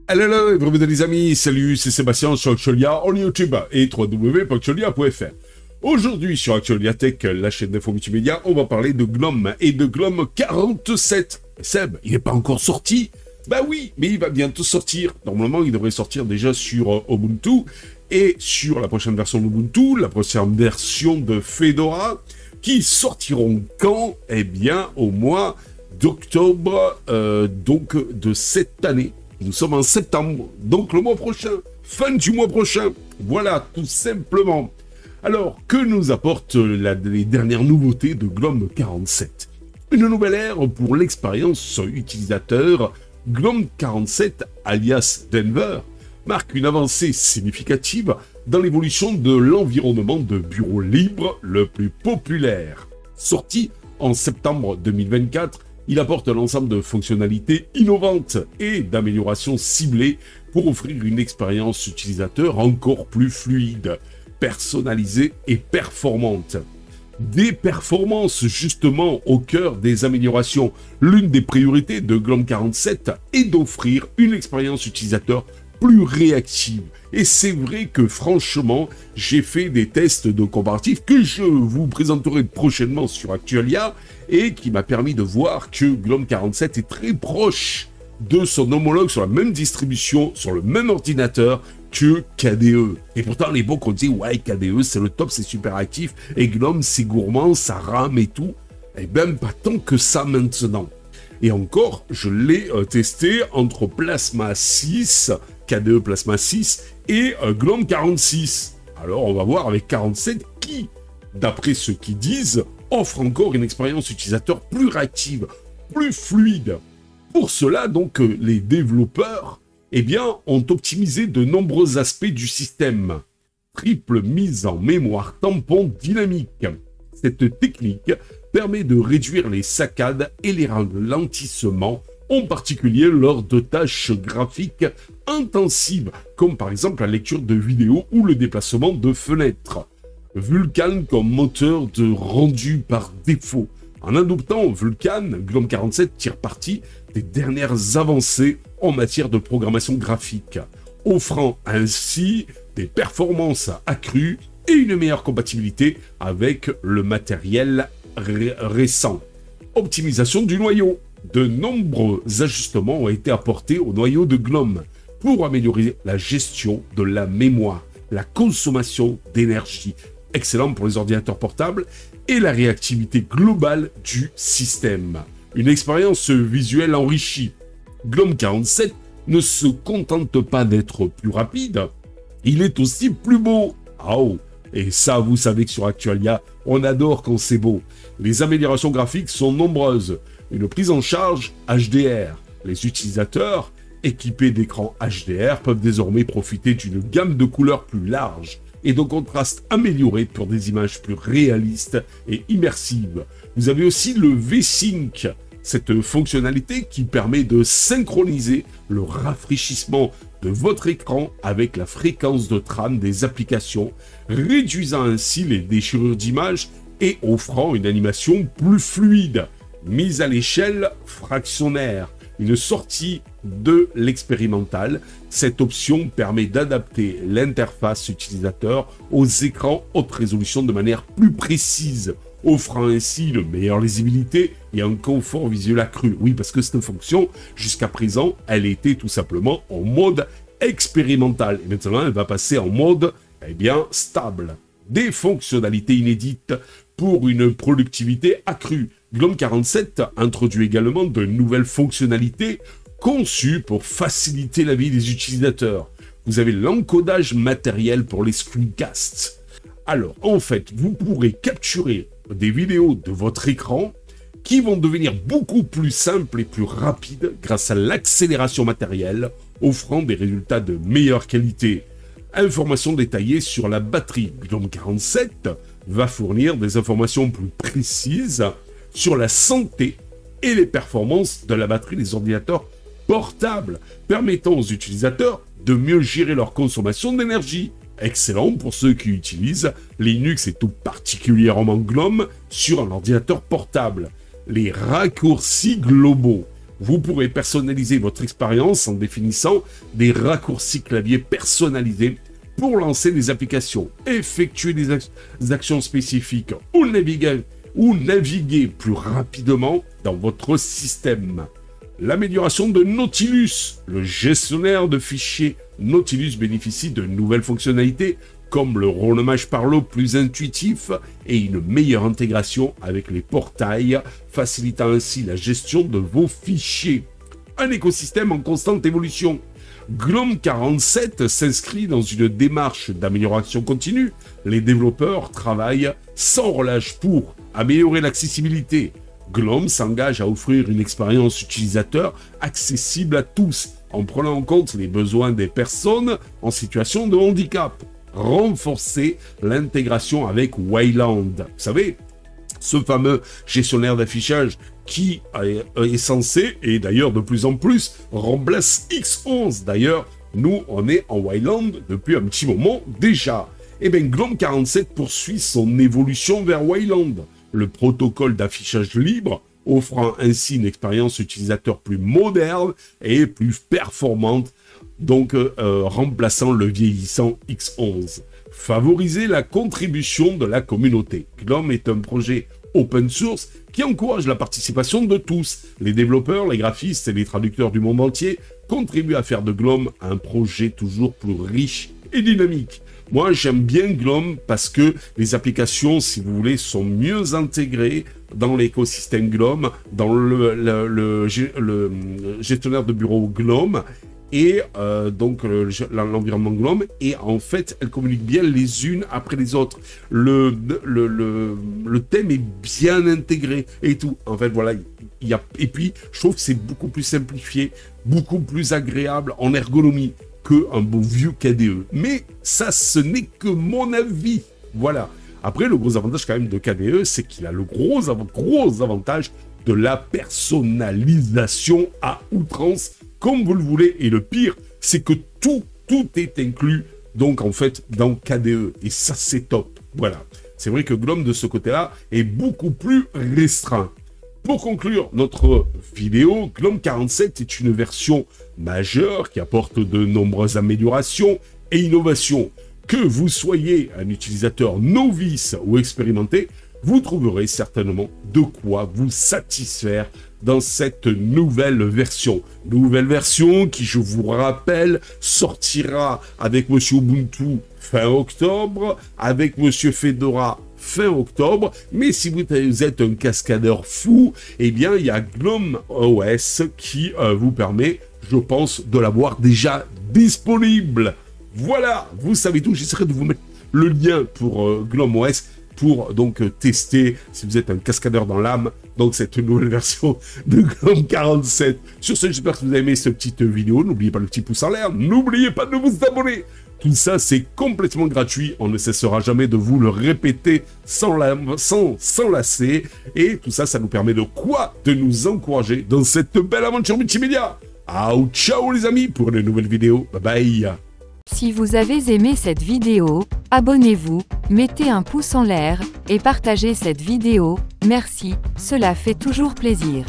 Hello, bienvenue les amis, salut, c'est Sébastien sur Actualia en YouTube et www.actualia.fr. Aujourd'hui sur Actualia Tech, la chaîne d'info multimédia, on va parler de GNOME et de GNOME 47. Seb, il n'est pas encore sorti? Bah oui, mais il va bientôt sortir. Normalement, il devrait sortir déjà sur Ubuntu et sur la prochaine version d'Ubuntu, la prochaine version de Fedora, qui sortiront quand? Eh bien, au mois d'octobre, donc de cette année. Nous sommes en septembre, donc le mois prochain, fin du mois prochain. Voilà, tout simplement. Alors, que nous apportent les dernières nouveautés de GNOME 47? Une nouvelle ère pour l'expérience utilisateur. GNOME 47, alias Denver, marque une avancée significative dans l'évolution de l'environnement de bureau libre le plus populaire. Sorti en septembre 2024, il apporte un ensemble de fonctionnalités innovantes et d'améliorations ciblées pour offrir une expérience utilisateur encore plus fluide, personnalisée et performante. Des performances justement au cœur des améliorations. L'une des priorités de GNOME 47 est d'offrir une expérience utilisateur plus réactive. Et c'est vrai que franchement, j'ai fait des tests de comparatifs que je vous présenterai prochainement sur Actualia et qui m'a permis de voir que GNOME 47 est très proche de son homologue sur la même distribution, sur le même ordinateur que KDE. Et pourtant, à l'époque, on dit, ouais, KDE, c'est le top, c'est super actif, et GNOME, c'est gourmand, ça rame et tout. Eh bien, pas tant que ça maintenant. Et encore, je l'ai testé entre Plasma 6, KDE Plasma 6, et GNOME 46. Alors, on va voir avec 47 qui, d'après ceux qui disent, offre encore une expérience utilisateur plus réactive, plus fluide. Pour cela, donc, les développeurs, eh bien, ont optimisé de nombreux aspects du système. Triple mise en mémoire tampon dynamique. Cette technique permet de réduire les saccades et les ralentissements, en particulier lors de tâches graphiques intensives, comme par exemple la lecture de vidéos ou le déplacement de fenêtres. Vulkan comme moteur de rendu par défaut. En adoptant Vulkan, GNOME 47 tire parti des dernières avancées en matière de programmation graphique, offrant ainsi des performances accrues et une meilleure compatibilité avec le matériel récent. Optimisation du noyau. De nombreux ajustements ont été apportés au noyau de GNOME pour améliorer la gestion de la mémoire, la consommation d'énergie, excellent pour les ordinateurs portables, et la réactivité globale du système. Une expérience visuelle enrichie. GNOME 47 ne se contente pas d'être plus rapide, il est aussi plus beau. Oh, et ça, vous savez que sur Actualia, on adore quand c'est beau. Les améliorations graphiques sont nombreuses. Une prise en charge HDR. Les utilisateurs équipés d'écrans HDR peuvent désormais profiter d'une gamme de couleurs plus large et de contrastes améliorés pour des images plus réalistes et immersives. Vous avez aussi le V-Sync, cette fonctionnalité qui permet de synchroniser le rafraîchissement de votre écran avec la fréquence de trame des applications, réduisant ainsi les déchirures d'images et offrant une animation plus fluide. Mise à l'échelle fractionnaire. Une sortie de l'expérimental. Cette option permet d'adapter l'interface utilisateur aux écrans haute résolution de manière plus précise, offrant ainsi une meilleure lisibilité et un confort visuel accru. Oui, parce que cette fonction, jusqu'à présent, elle était tout simplement en mode expérimental. Et maintenant, elle va passer en mode, eh bien, stable. Des fonctionnalités inédites pour une productivité accrue. GNOME 47 introduit également de nouvelles fonctionnalités conçues pour faciliter la vie des utilisateurs. Vous avez l'encodage matériel pour les screencasts. Alors, en fait, vous pourrez capturer des vidéos de votre écran qui vont devenir beaucoup plus simples et plus rapides grâce à l'accélération matérielle, offrant des résultats de meilleure qualité. Informations détaillées sur la batterie. GNOME 47 va fournir des informations plus précises sur la santé et les performances de la batterie des ordinateurs portables, permettant aux utilisateurs de mieux gérer leur consommation d'énergie. Excellent pour ceux qui utilisent Linux et tout particulièrement GNOME sur un ordinateur portable. Les raccourcis globaux. Vous pourrez personnaliser votre expérience en définissant des raccourcis clavier personnalisés pour lancer des applications, effectuer des actions spécifiques ou naviguer plus rapidement dans votre système. L'amélioration de Nautilus. Le gestionnaire de fichiers Nautilus bénéficie de nouvelles fonctionnalités comme le renommage par l'eau plus intuitif et une meilleure intégration avec les portails, facilitant ainsi la gestion de vos fichiers. Un écosystème en constante évolution. GNOME 47 s'inscrit dans une démarche d'amélioration continue. Les développeurs travaillent sans relâche pour améliorer l'accessibilité. GNOME s'engage à offrir une expérience utilisateur accessible à tous, en prenant en compte les besoins des personnes en situation de handicap. Renforcer l'intégration avec Wayland. Vous savez, ce fameux gestionnaire d'affichage qui est censé, et d'ailleurs de plus en plus, remplace X11. D'ailleurs, nous, on est en Wayland depuis un petit moment déjà. Eh bien, GNOME 47 poursuit son évolution vers Wayland, le protocole d'affichage libre, offrant ainsi une expérience utilisateur plus moderne et plus performante, donc remplaçant le vieillissant X11. Favoriser la contribution de la communauté. GNOME est un projet open source qui encourage la participation de tous. Les développeurs, les graphistes et les traducteurs du monde entier contribuent à faire de GNOME un projet toujours plus riche et dynamique. Moi, j'aime bien GNOME parce que les applications, si vous voulez, sont mieux intégrées dans l'écosystème GNOME, dans le gestionnaire de bureau GNOME, et donc l'environnement GNOME, et en fait, elles communiquent bien les unes après les autres. Le thème est bien intégré et tout. En fait, voilà, et puis, je trouve que c'est beaucoup plus simplifié, beaucoup plus agréable en ergonomie qu'un beau vieux KDE. Mais ça, ce n'est que mon avis. Voilà. Après, le gros avantage quand même de KDE, c'est qu'il a le gros avantage de la personnalisation à outrance, comme vous le voulez. Et le pire, c'est que tout est inclus, donc en fait, dans KDE. Et ça, c'est top. Voilà. C'est vrai que GNOME, de ce côté-là, est beaucoup plus restreint. Pour conclure notre vidéo, GNOME 47 est une version majeure qui apporte de nombreuses améliorations et innovations. Que vous soyez un utilisateur novice ou expérimenté, vous trouverez certainement de quoi vous satisfaire dans cette nouvelle version. Nouvelle version qui, je vous rappelle, sortira avec Monsieur Ubuntu fin octobre, avec Monsieur Fedora fin octobre, mais si vous êtes un cascadeur fou, eh bien, il y a GNOME OS qui vous permet, je pense, de l'avoir déjà disponible. Voilà, vous savez tout, j'essaierai de vous mettre le lien pour GNOME OS pour donc tester, si vous êtes un cascadeur dans l'âme, donc cette nouvelle version de GNOME 47. Sur ce, j'espère que vous avez aimé cette petite vidéo. N'oubliez pas le petit pouce en l'air, n'oubliez pas de vous abonner. Tout ça, c'est complètement gratuit. On ne cessera jamais de vous le répéter sans lasser. Et tout ça, ça nous permet de quoi? De nous encourager dans cette belle aventure multimédia. Ciao les amis pour de nouvelles vidéos. Bye bye. Si vous avez aimé cette vidéo, abonnez-vous, mettez un pouce en l'air, et partagez cette vidéo. Merci, cela fait toujours plaisir.